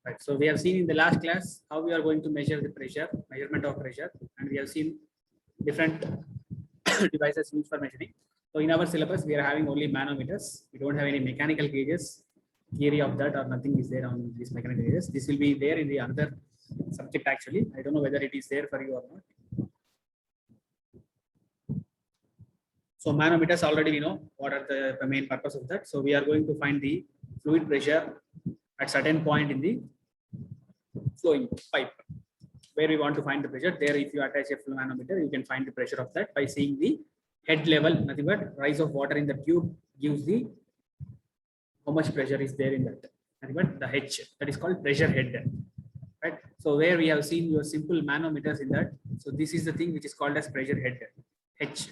Right. So we have seen in the last class how we are going to measure the pressure, measurement of pressure, and we have seen different devices used for measuring. So in our syllabus, we are having only manometers. We don't have any mechanical gauges. Theory of that or nothing is there on these mechanical gauges. This will be there in the other subject actually. I don't know whether it is there for you or not. So manometers already we know what are the main purpose of that. So we are going to find the fluid pressure at certain point in the flowing pipe where we want to find the pressure. There, if you attach a flow manometer, you can find the pressure of that by seeing the head level. Nothing but rise of water in the tube gives the how much pressure is there in that. Nothing but the H, that is called pressure head. Right. So where we have seen your simple manometers in that. So this is the thing which is called as pressure head. H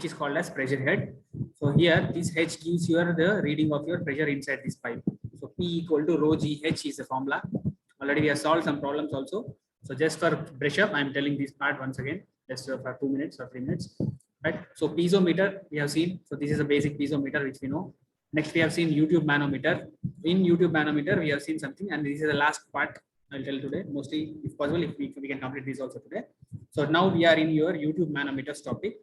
is called as pressure head. So here this H gives you the reading of your pressure inside this pipe. So P equal to rho GH is the formula. Already we have solved some problems also. So just for brush up, I am telling this part once again, just for 2 minutes or 3 minutes. Right. So piezometer we have seen. So this is a basic piezometer which we know. Next we have seen YouTube manometer. In YouTube manometer we have seen something, and this is the last part I'll tell today. Mostly, if possible, if we can complete this also today. So now we are in your YouTube manometers topic.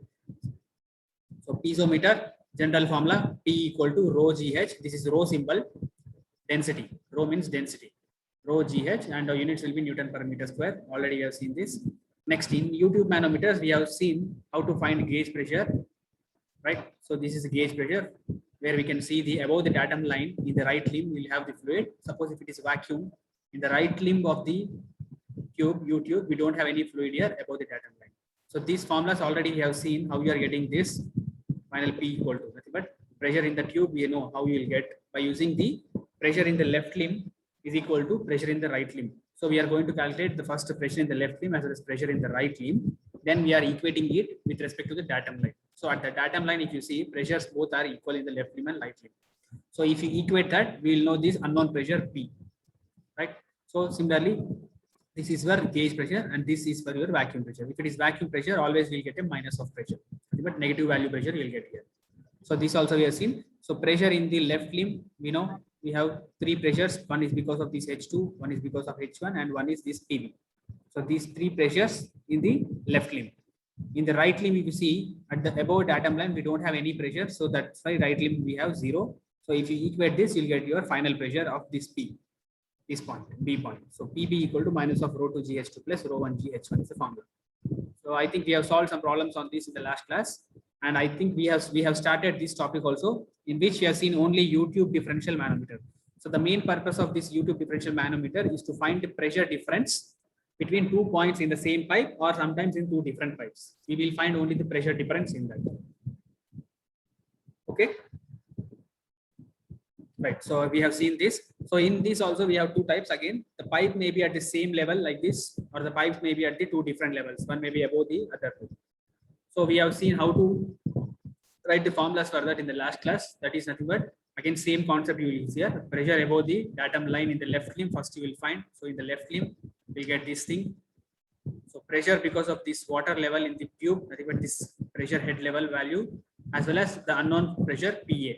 So piezometer, general formula P equal to rho GH. This is rho symbol, density. Rho means density. Rho GH, and our units will be Newton per meter square. Already we have seen this. Next, in YouTube manometers, we have seen how to find gauge pressure. Right. So this is gauge pressure where we can see the above the datum line in the right limb we'll have the fluid. Suppose if it is vacuum, in the right limb of the tube, U-tube, we don't have any fluid here above the datum line. So these formulas already we have seen how you are getting this final P equal to nothing but pressure in the tube. We know how you will get by using the pressure in the left limb is equal to pressure in the right limb. So we are going to calculate the first pressure in the left limb as well as pressure in the right limb. Then we are equating it with respect to the datum line. So at the datum line, if you see pressures both are equal in the left limb and right limb. So if you equate that, we will know this unknown pressure P. Right. So similarly, this is your gauge pressure and this is for your vacuum pressure. If it is vacuum pressure, always we'll get a minus of pressure, but negative value pressure you'll get here. So this also we have seen. So pressure in the left limb, we know we have 3 pressures. One is because of this H2, one is because of H1, and one is this PV. So these 3 pressures in the left limb. In the right limb, if you see at the above datum line, we don't have any pressure. So that's why right limb we have 0. So if you equate this, you'll get your final pressure of this P. This point, B point. So PB equal to minus of rho 2 GH2 plus rho 1 GH1 is the formula. So I think we have solved some problems on this in the last class, and I think we have started this topic also, in which we have seen only YouTube differential manometer. So the main purpose of this YouTube differential manometer is to find the pressure difference between 2 points in the same pipe or sometimes in 2 different pipes. We will find only the pressure difference in that. Okay. Right. So we have seen this. So in this also we have 2 types again. The pipe may be at the same level like this, or the pipes may be at the 2 different levels. One may be above the other. So we have seen how to write the formulas for that in the last class. That is nothing but again same concept you will use here. Pressure above the datum line in the left limb first you will find. So in the left limb we get this thing. So pressure because of this water level in the tube, nothing but this pressure head level value, as well as the unknown pressure PA.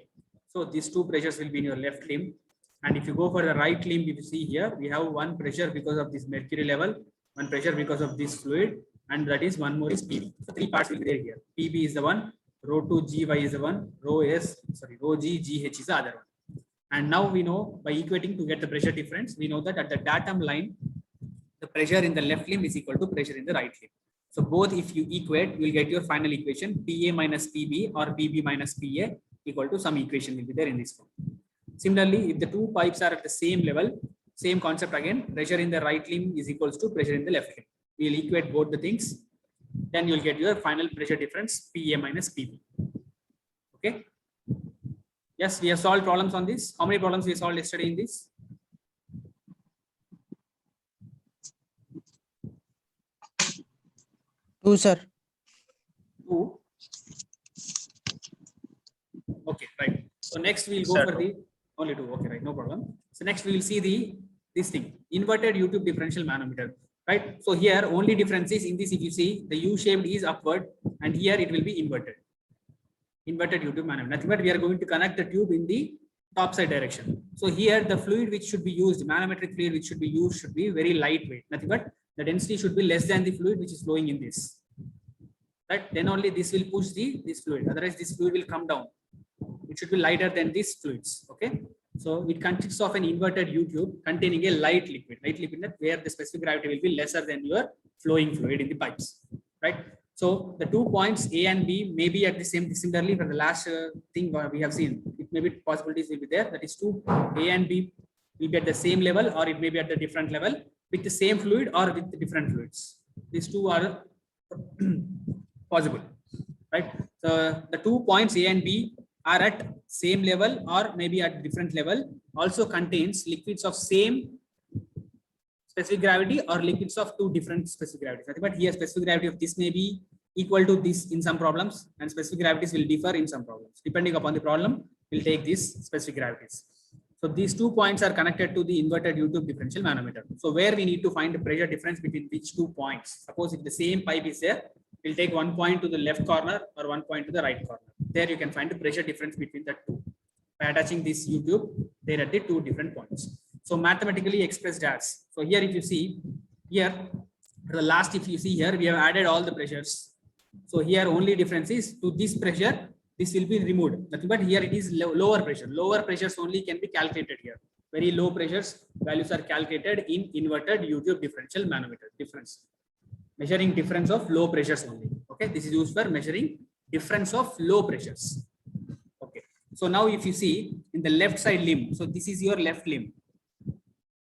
So these 2 pressures will be in your left limb. And if you go for the right limb, if you see here, we have one pressure because of this mercury level, one pressure because of this fluid, and that is one more is PB. So 3 parts will be there here. PB is the one, rho 2 GY is the one, rho G GH is the other one. And now we know by equating to get the pressure difference, we know that at the datum line, the pressure in the left limb is equal to pressure in the right limb. So both if you equate, you will get your final equation PA minus PB or PB minus PA equal to some equation will be there in this form. Similarly, if the 2 pipes are at the same level, same concept again, pressure in the right limb is equals to pressure in the left limb. We will equate both the things. Then you will get your final pressure difference PA minus PB. Okay. Yes, we have solved problems on this. How many problems we solved yesterday in this? Two, sir. 2. Okay, right. So next we'll go for the only 2. Okay, right, no problem. So next we will see this thing, inverted YouTube differential manometer. Right. So here only difference is in this, if you see the U-shaped is upward and here it will be inverted. Inverted YouTube manometer. Nothing but we are going to connect the tube in the top side direction. So here the fluid which should be used, manometric fluid which should be used should be very lightweight. Nothing but the density should be less than the fluid which is flowing in this. Right? Then only this will push this fluid. Otherwise, this fluid will come down. It should be lighter than these fluids. Okay. So it consists of an inverted U tube containing a light liquid. Light liquid where the specific gravity will be lesser than your flowing fluid in the pipes. Right. So the 2 points A and B may be at the same, similarly for the last thing we have seen. It may be possibilities will be there. That is 2 A and B will be at the same level, or it may be at the different level with the same fluid or with the different fluids. These two are possible, right? So the 2 points A and B are at same level or maybe at different level. Also contains liquids of same specific gravity or liquids of two different specific gravities. But here specific gravity of this may be equal to this in some problems, and specific gravities will differ in some problems. Depending upon the problem, we'll take these specific gravities. So these 2 points are connected to the inverted U tube differential manometer. So where we need to find the pressure difference between which 2 points. Suppose if the same pipe is there, we'll take 1 point to the left corner or 1 point to the right corner. There you can find the pressure difference between the two by attaching this U tube there at the two different points. So mathematically expressed as, so here if you see here, the last if you see here, we have added all the pressures. So here only difference is to this pressure, this will be removed. Nothing but here it is lower pressure. Lower pressures only can be calculated here. Very low pressures values are calculated in inverted U tube differential manometer. Difference. Measuring difference of low pressures only. Okay, this is used for measuring difference of low pressures. Okay, so now if you see in the left side limb, so this is your left limb,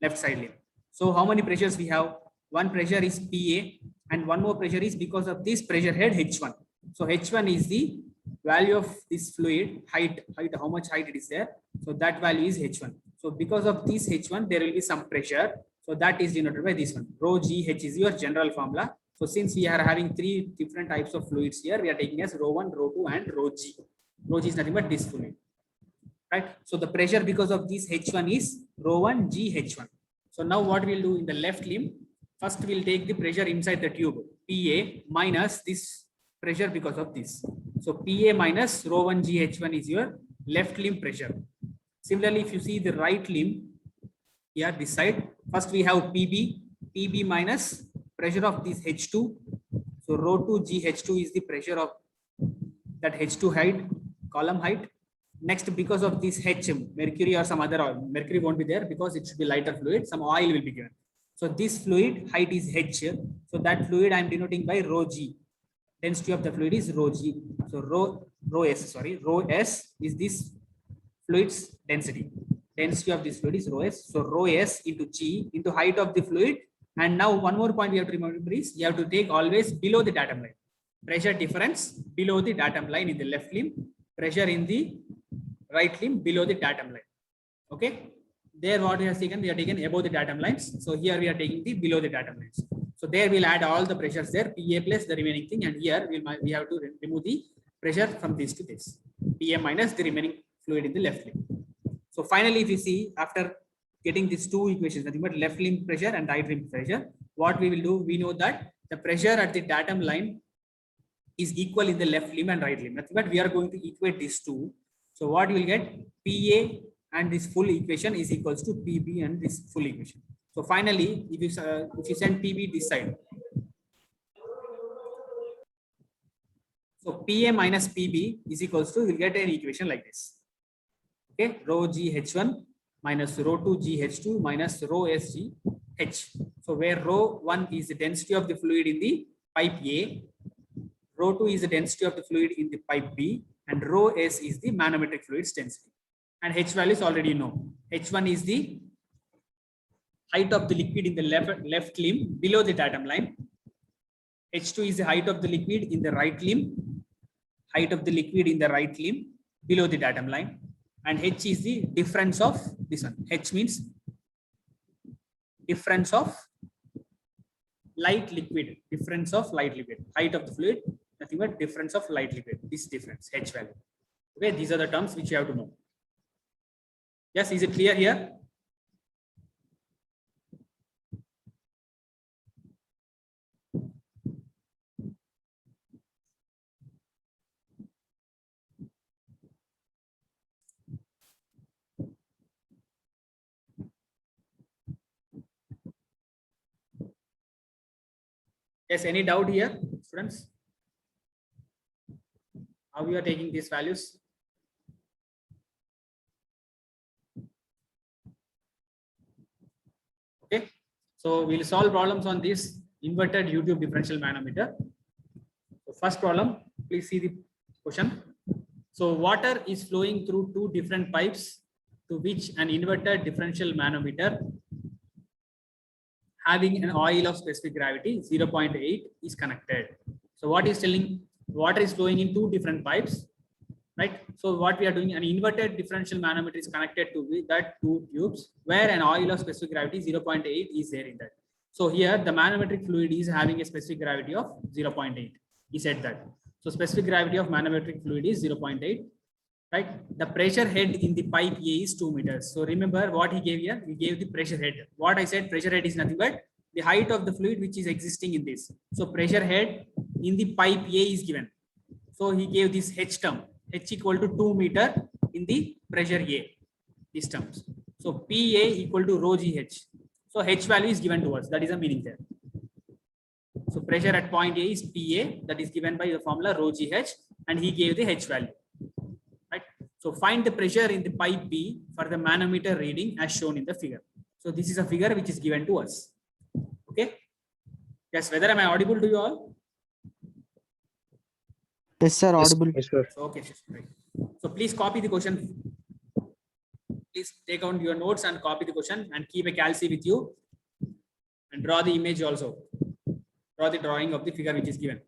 left side limb. So how many pressures we have? One pressure is PA and one more pressure is because of this pressure head H1. So H1 is the value of this fluid height, how much height it is there. So that value is H1. So because of this H1, there will be some pressure. So that is denoted by this one. Rho GH is your general formula. So since we are having three different types of fluids here, we are taking as rho 1, rho 2 and rho G. Rho G is nothing but this fluid. Right? So the pressure because of this H1 is rho 1 GH1. So now what we'll do in the left limb, first we'll take the pressure inside the tube, PA minus this pressure because of this. So PA minus rho 1 GH1 is your left limb pressure. Similarly, if you see the right limb, here this side, first we have PB minus pressure of this H2. So rho 2 GH2 is the pressure of that H2 height, column height. Next, because of this H, mercury or some other oil, mercury won't be there because it should be lighter fluid, some oil will be given. So this fluid height is H. So that fluid I am denoting by rho G. Density of the fluid is rho G. So rho S is this fluid's density. Density of this fluid is rho S. So rho S into G into height of the fluid. And now one more point we have to remember is you have to take always below the datum line. Pressure difference below the datum line in the left limb. Pressure in the right limb below the datum line. Okay. There what we have taken, we have taken above the datum lines. So here we are taking the below the datum lines. So there we'll add all the pressures there, PA plus the remaining thing, and here we have to remove the pressure from this to this. PA minus the remaining fluid in the left limb. So finally, if you see after getting these two equations, nothing but left limb pressure and right limb pressure, what we will do, we know that the pressure at the datum line is equal in the left limb and right limb. Nothing but we are going to equate these two. So what you will get, PA and this full equation is equals to PB and this full equation. So finally, if you send PB this side, so PA minus PB is equals to, you'll get an equation like this. Okay, rho GH1 minus rho 2 GH2 minus rho SGH. So where rho 1 is the density of the fluid in the pipe A, rho 2 is the density of the fluid in the pipe B, and rho S is the manometric fluid's density. And H values already know. H1 is the height of the liquid in the left limb below the datum line. H2 is the height of the liquid in the right limb. Height of the liquid in the right limb below the datum line. And H is the difference of this one. H means difference of light liquid. Difference of light liquid. Height of the fluid, nothing but difference of light liquid. This difference, H value. Okay, these are the terms which you have to know. Yes, is it clear here? Yes, any doubt here, students? How you are taking these values? Okay, so we'll solve problems on this inverted U-tube differential manometer. So first problem, please see the question. So water is flowing through two different pipes to which an inverted differential manometer having an oil of specific gravity 0.8 is connected. So what is telling, water is flowing in two different pipes, right? So what we are doing, an inverted differential manometer is connected to that two tubes where an oil of specific gravity 0.8 is there in that. So here the manometric fluid is having a specific gravity of 0.8. He said that. So specific gravity of manometric fluid is 0.8. Right, the pressure head in the pipe A is 2 meters. So remember what he gave here, he gave the pressure head. What I said, pressure head is nothing but the height of the fluid which is existing in this. So pressure head in the pipe A is given. So he gave this H term, H equal to 2 meter in the pressure A, these terms. So PA equal to rho GH. So H value is given to us, that is the meaning there. So pressure at point A is PA, that is given by the formula rho GH, and he gave the H value. Right? So find the pressure in the pipe B for the manometer reading as shown in the figure. So this is a figure which is given to us. Okay. Yes, whether am I audible to you all? Yes, sir, audible. Yes, sir. Okay, right. So please copy the question. Please take out your notes and copy the question and keep a calci with you and draw the image also. Draw the drawing of the figure which is given.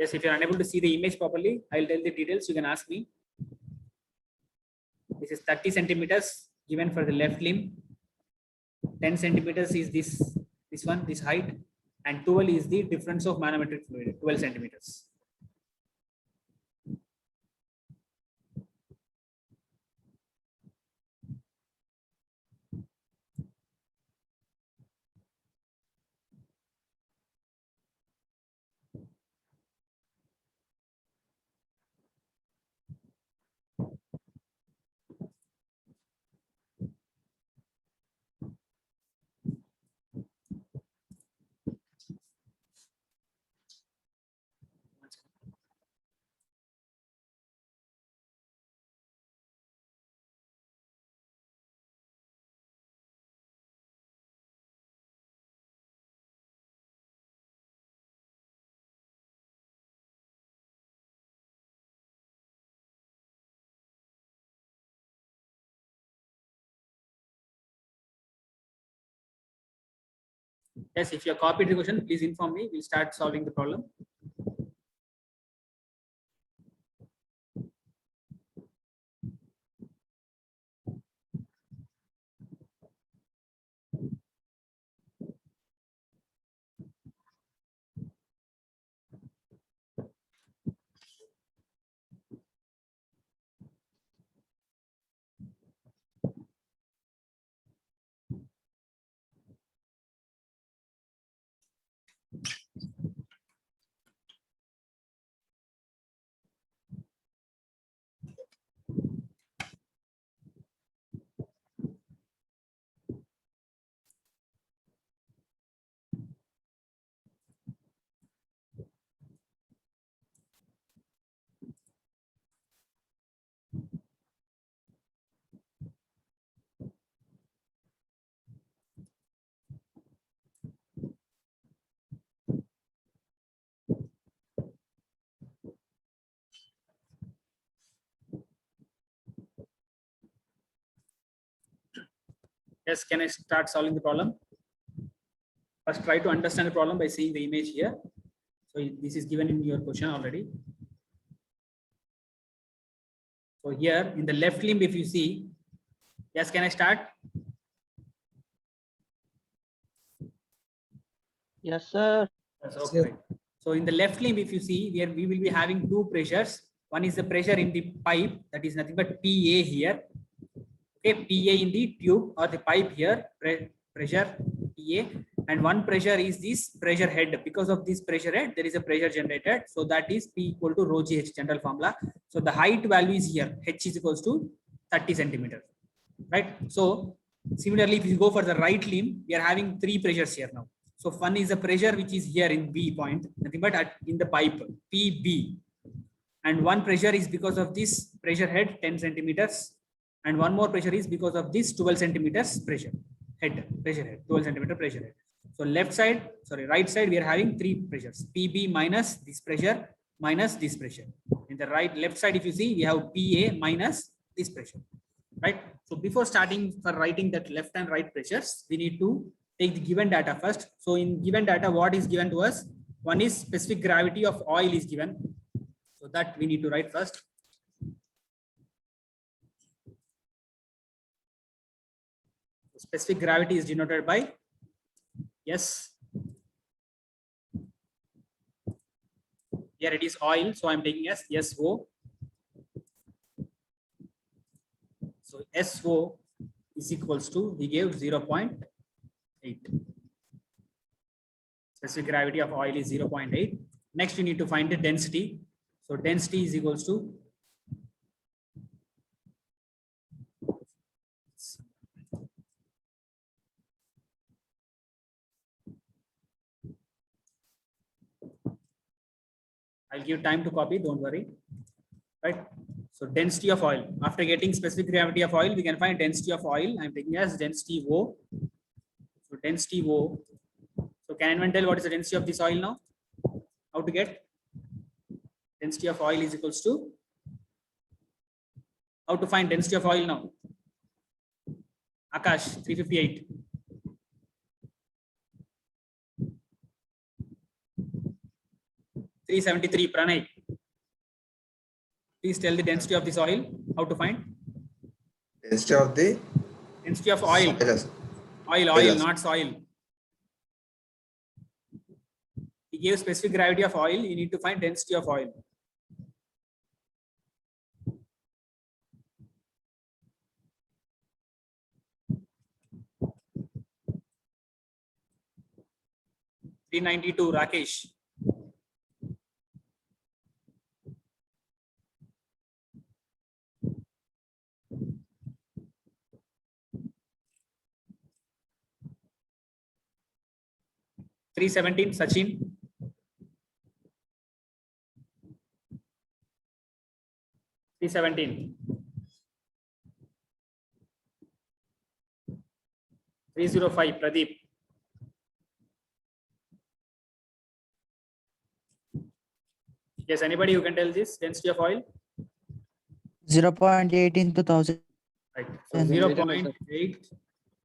Yes, if you're unable to see the image properly, I'll tell the details. You can ask me. This is 30 centimeters given for the left limb. 10 centimeters is this one, this height, and 12 is the difference of manometric fluid, 12 centimeters. Yes, if you have copied the question, please inform me. We'll start solving the problem. Yes, can I start solving the problem? First, try to understand the problem by seeing the image here. So this is given in your question already. So here in the left limb, if you see, yes, can I start? Yes, sir. Yes, okay. So in the left limb, if you see, here we will be having two pressures. One is the pressure in the pipe, that is nothing but PA here. Okay, PA in the tube or the pipe here, pressure PA, and one pressure is this pressure head. Because of this pressure head, there is a pressure generated. So that is P equal to rho GH, general formula. So the height value is here, H is equals to 30 centimeters, right? So similarly, if you go for the right limb, we are having three pressures here now. So one is the pressure which is here in B point, nothing but in the pipe PB, and one pressure is because of this pressure head 10 centimeters, and one more pressure is because of this 12 centimeters pressure head, 12 centimeter pressure head. So right side, we are having three pressures, PB minus this pressure minus this pressure. In the left side, if you see, we have PA minus this pressure, right? So before starting for writing that left and right pressures, we need to take the given data first. So in given data, what is given to us? One is specific gravity of oil is given. So that we need to write first. Specific gravity is denoted by S. Here it is oil, so I'm taking as SO. So SO is equals to, he gave 0.8. Specific gravity of oil is 0.8. Next, you need to find the density. So density is equals to I'll give time to copy, don't worry. Right? So density of oil. After getting specific gravity of oil, we can find density of oil. I'm taking as density O. So density O. So can anyone tell what is the density of this oil now? How to get? Density of oil is equals to? How to find density of oil now? Akash, 358. $373, Pranay. Please tell the density of this oil. How to find? Density of the? Density of oil. Oil, not soil. He gave specific gravity of oil. You need to find density of oil. $392, Rakesh. $317, Sachin. $317. 305, Pradeep. Yes, anybody who can tell this density of oil? 0.8 into 1000. Right. So 0.8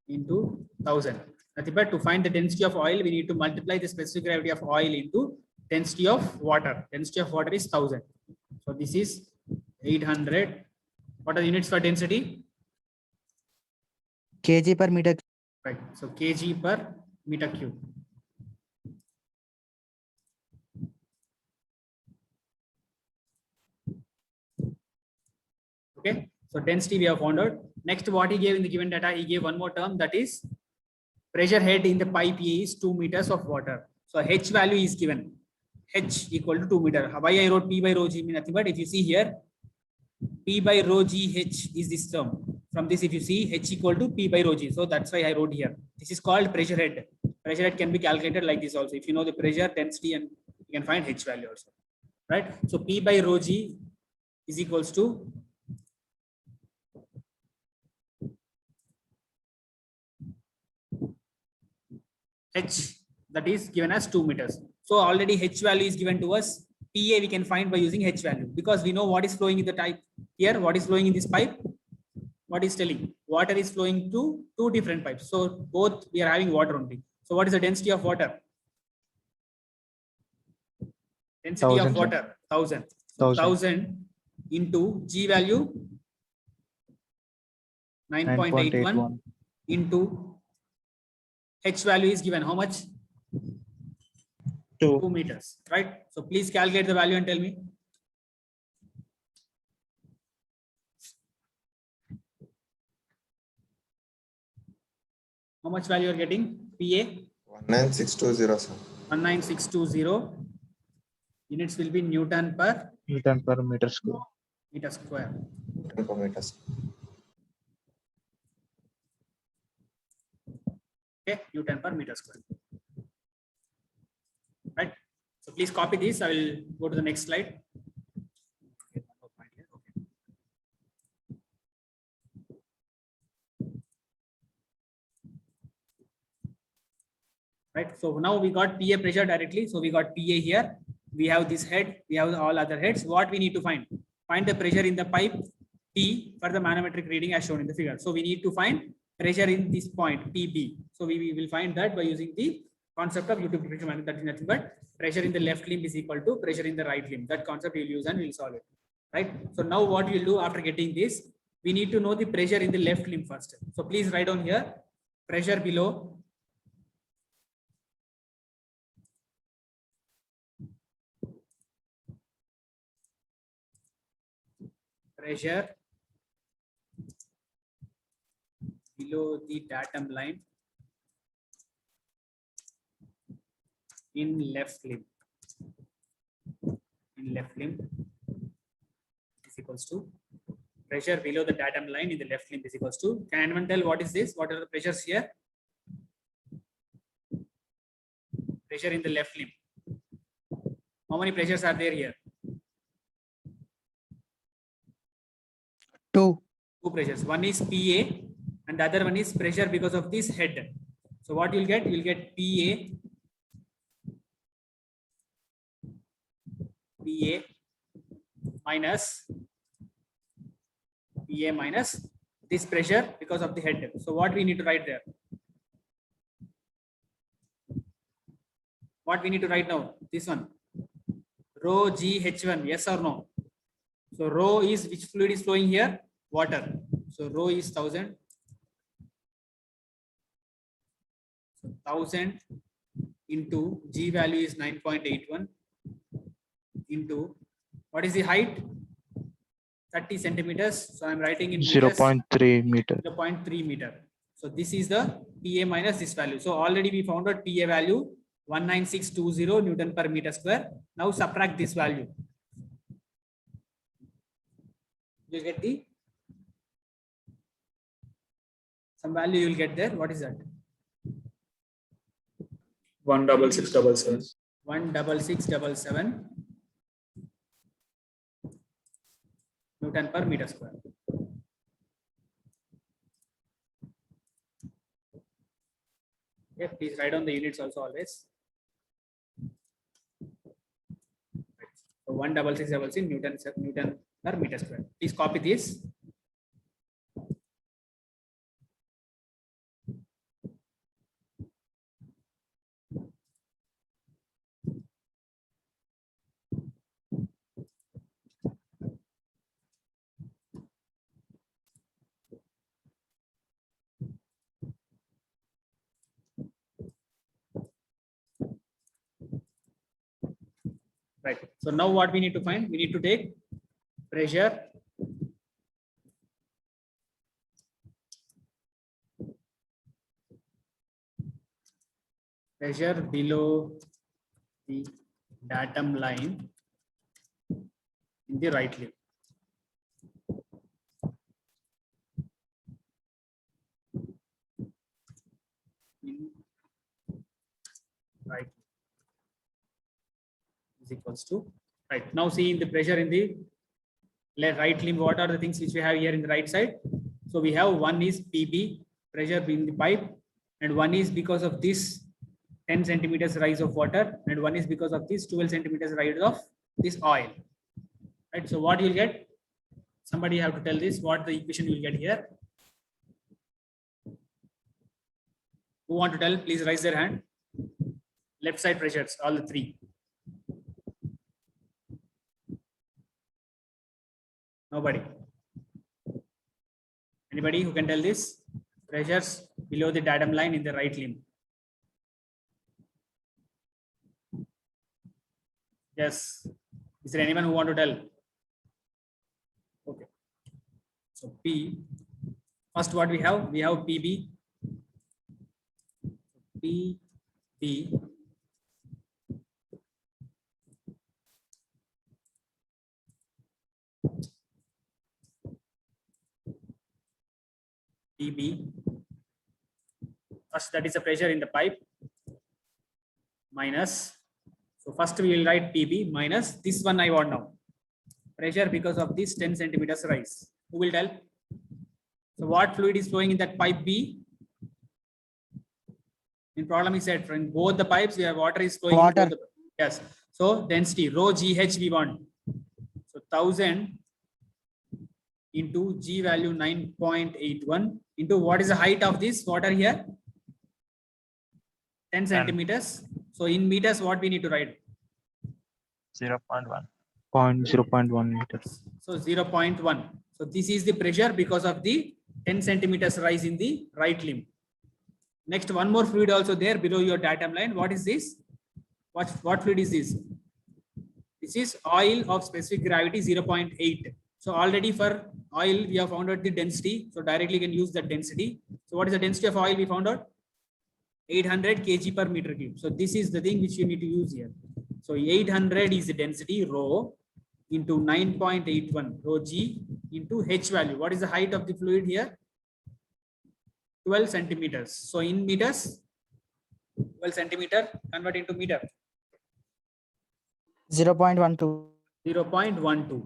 into 1000. Nothing but to find the density of oil, we need to multiply the specific gravity of oil into density of water. Density of water is 1000. So this is 800. What are the units for density? kg per meter. Right. So kg per meter cube. Okay. So density we have found out. Next, what he gave in the given data, he gave one more term, that is pressure head in the pipe A is 2 meters of water. So H value is given. H equal to 2 meter. Why I wrote P by rho G mean nothing but if you see here, P by rho G H is this term. From this, if you see H equal to P by rho G. So that's why I wrote here. This is called pressure head. Pressure head can be calculated like this also. If you know the pressure, density, and you can find H value also. Right? So P by rho G is equals to H, that is given as 2 meters. So already H value is given to us. PA we can find by using H value because we know what is flowing in the pipe here. What is flowing in this pipe? What is telling? water is flowing to two different pipes. So both we are having water only. So what is the density of water? Density of 1000, sir. water, 1000. So 1000 into G value 9.81 9.81. into H value is given. How much? 2. 2 meters, right? So please calculate the value and tell me. How much value you are getting? PA 19620, sir. 19620. Units will be Newton per Newton per meter square. meter square. 10 per meter. Okay, Newton per meter square. Right. So please copy this. I will go to the next slide. Okay, one more point here. Okay. Right. So now we got PA pressure directly. So we got PA here. We have this head. We have all other heads. What we need to find? Find the pressure in the pipe P for the manometric reading as shown in the figure. So we need to find pressure in this point PB. So we will find that by using the concept of YouTube pressure method. That is nothing but pressure in the left limb is equal to pressure in the right limb. That concept we'll use and we'll solve it. Right. So now what we'll do after getting this, we need to know the pressure in the left limb first. So please write down here pressure below pressure below the datum line in left limb. In left limb is equals to pressure below the datum line in the left limb is equals to. Can anyone tell what is this? What are the pressures here? Pressure in the left limb. How many pressures are there here? 2. Two pressures. One is PA and the other one is pressure because of this head. So what you'll get? You'll get PA minus this pressure because of the head. So what we need to write there? What we need to write now? This one. Rho G H1. Yes or no? So rho is which fluid is flowing here? Water. So rho is 1000. So 1000 into G value is 9.81 into what is the height? 30 centimeters. So I'm writing in 0.3 meter. 0.3 meter. So this is the PA minus this value. So already we found out PA value 19620 Newton per meter square. Now subtract this value. You get the some value you will get there. What is that? 16677. 16677 Newton per meter square. Okay, please write down the units also always. So 16677 Newton per meter square. Please copy this. Right. So now what we need to find? We need to take pressure below the datum line in the right limb. In right is equals to right. Now seeing the pressure in the right limb, what are the things which we have here in the right side? So we have one is PB, pressure in the pipe, and one is because of this 10 centimeters rise of water, and one is because of this 12 centimeters rise of this oil. Right. So what you'll get? Somebody have to tell this. What the equation you will get here? Who want to tell? Please raise their hand. Left side pressures, all the three. Nobody. Anybody who can tell this? Pressures below the datum line in the right limb. Yes. Is there anyone who want to tell? Okay. So P. First, what we have? We have PB. PB. PB. First, that is the pressure in the pipe minus. So first we will write PB minus this one I want now. Pressure because of this 10 centimeters rise. Who will tell? So what fluid is flowing in that pipe B? In problem he said from both the pipes where water is flowing. Water. In both the, yes. So density rho GH we want. So 1000 into G value 9.81 into what is the height of this water here? 10 centimeters. So in meters, what we need to write? 0.1. 0.1 meters. So 0.1. So this is the pressure because of the 10 centimeters rise in the right limb. Next, one more fluid also there below your datum line. What is this? What fluid is this? This is oil of specific gravity 0.8. So already for oil, we have found out the density. So directly can use that density. So what is the density of oil we found out? 800 kg per meter cube. So this is the thing which you need to use here. So 800 is the density rho into 9.81 rho G into H value. What is the height of the fluid here? 12 centimeters. So in meters, 12 centimeter, convert into meter. 0.12. 0.12.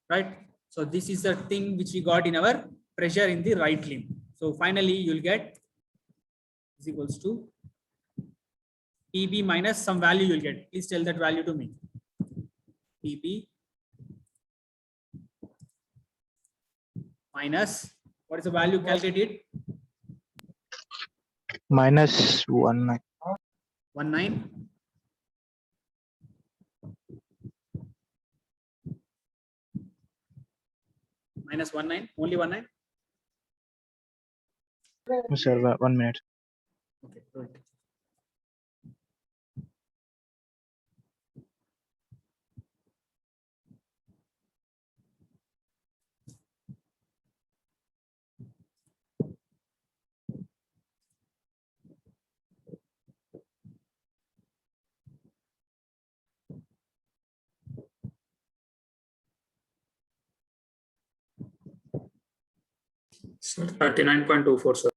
Right. So this is the thing which we got in our pressure in the right limb. So finally you'll get is equals to PB minus some value you'll get. Please tell that value to me. PB minus what is the value calculated? Minus 19. 19. Minus 19. Only 19. Sir, 1 minute. Okay, good. Sir, 39.24, sir.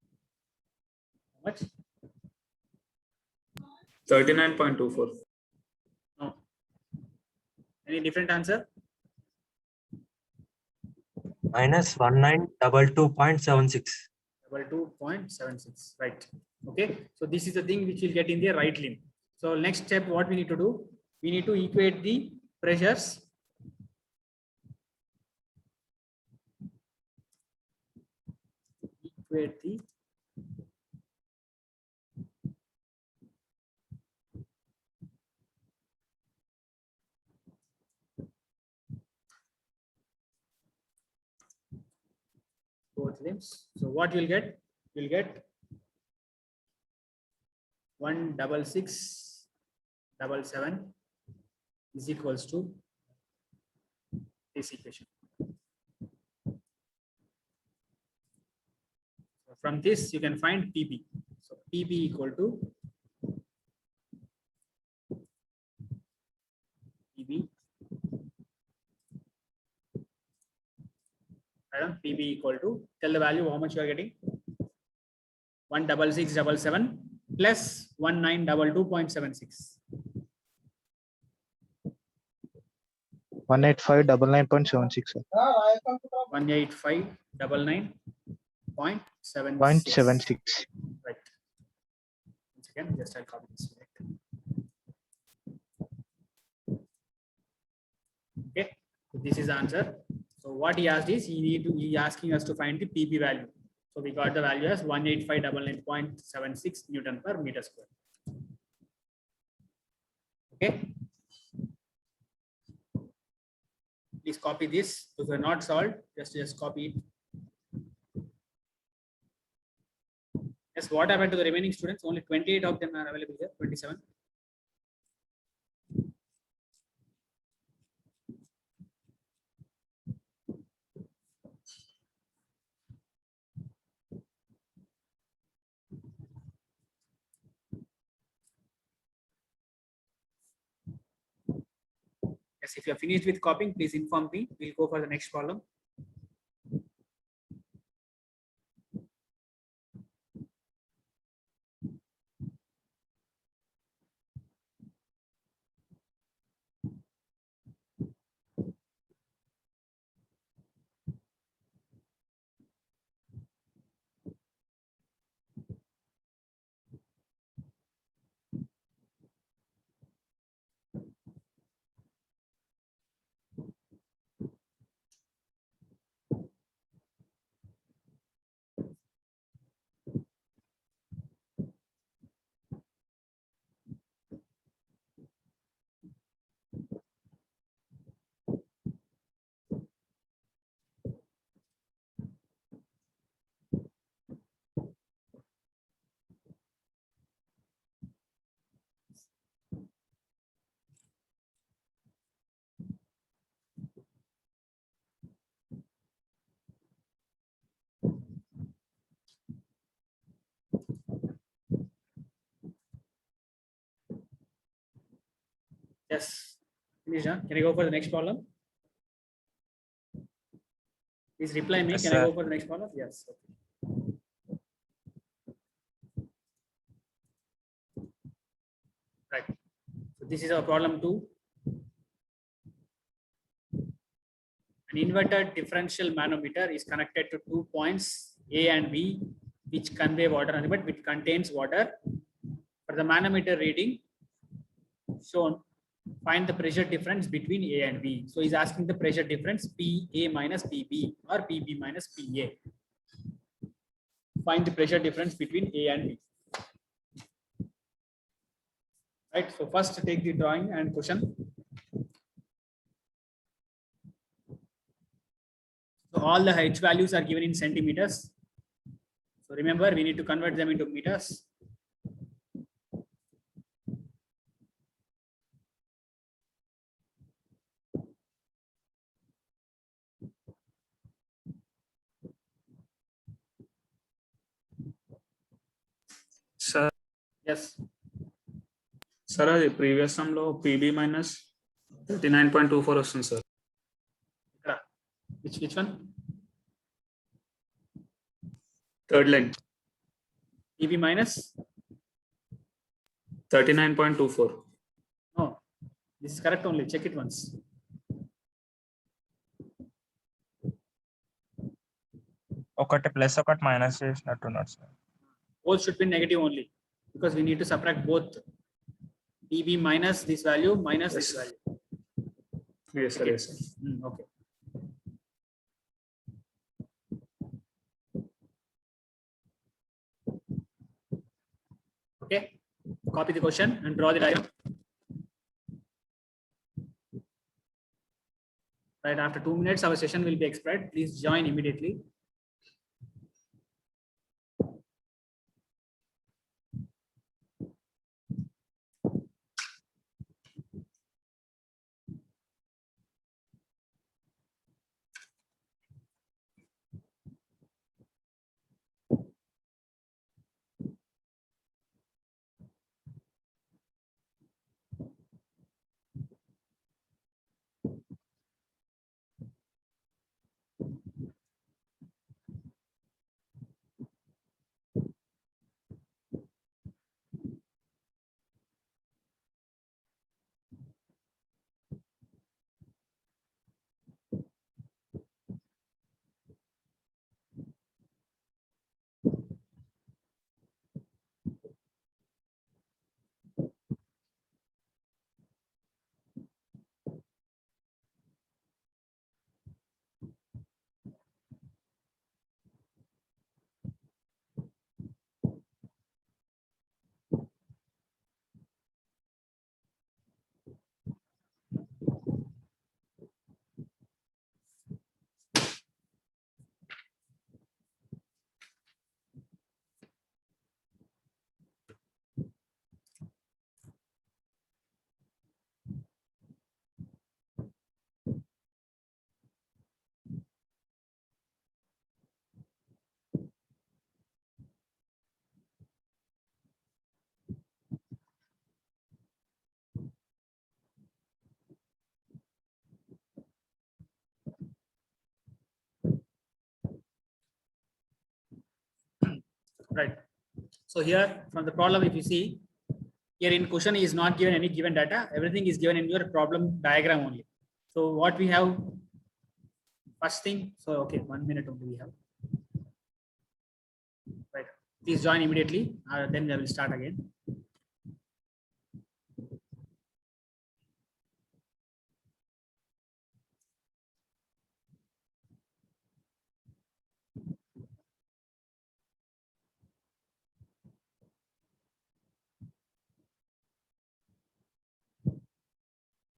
How much? 39.24. No. Any different answer? minus 1922.76. 2.76. Right. Okay. So this is the thing which will get in the right limb. So next step, what we need to do? We need to equate the pressures. Equate the both limbs. So what you'll get? You'll get 16677 is equals to this equation. So from this you can find PB. So PB equal to PB. PB equal to, tell the value how much you are getting. 16677 plus 1922.76. 18599.76, sir. 18599.76. 0.76. Right. Once again, just I'll copy this. Okay, so this is the answer. So what he asked is he asking us to find the PB value. So So we got the value as 18599.76 Newton per meter square. Okay. Please copy this. If you are not solved, just copy it. Yes, what happened to the remaining students? Only 28 of them are available here, 27. Yes, if you are finished with copying, please inform me. We'll go for the next problem. Yes. Finished, huh? Can I go for the next problem? Please reply me. Yes, Can I sir. go for the next problem? Yes. Okay. Right. So this is our problem 2. An inverted differential manometer is connected to 2 points A and B, which convey water on it, which contains water. For the manometer reading shown, find the pressure difference between A and B. So he's asking the pressure difference PA minus PB or PB minus PA. Find the pressure difference between A and B. Right. So first take the drawing and question. So all the H values are given in centimeters. So remember, we need to convert them into meters. Sir, Yes. sir, అది previous sum లో PB minus 39.24 వస్తుంది sir. ఇక్కడ. Which one? Third line PB minus? 39.24. No. This is correct only. Check it once. ఒకటి plus ఒకటి minus చేసినట్టున్నాడు sir. Both should be negative only because we need to subtract both. PB minus this value minus this Yes. value. Yes, sir. Yes, sir. Okay. Okay. Copy the question and draw the diagram. Right after 2 minutes, our session will be expired. Please join immediately. Right. So here from the problem, if you see, here in question is not given any given data. Everything is given in your problem diagram only. So what we have, first thing, so okay, 1 minute only we have. Right. Please join immediately, then we will start again.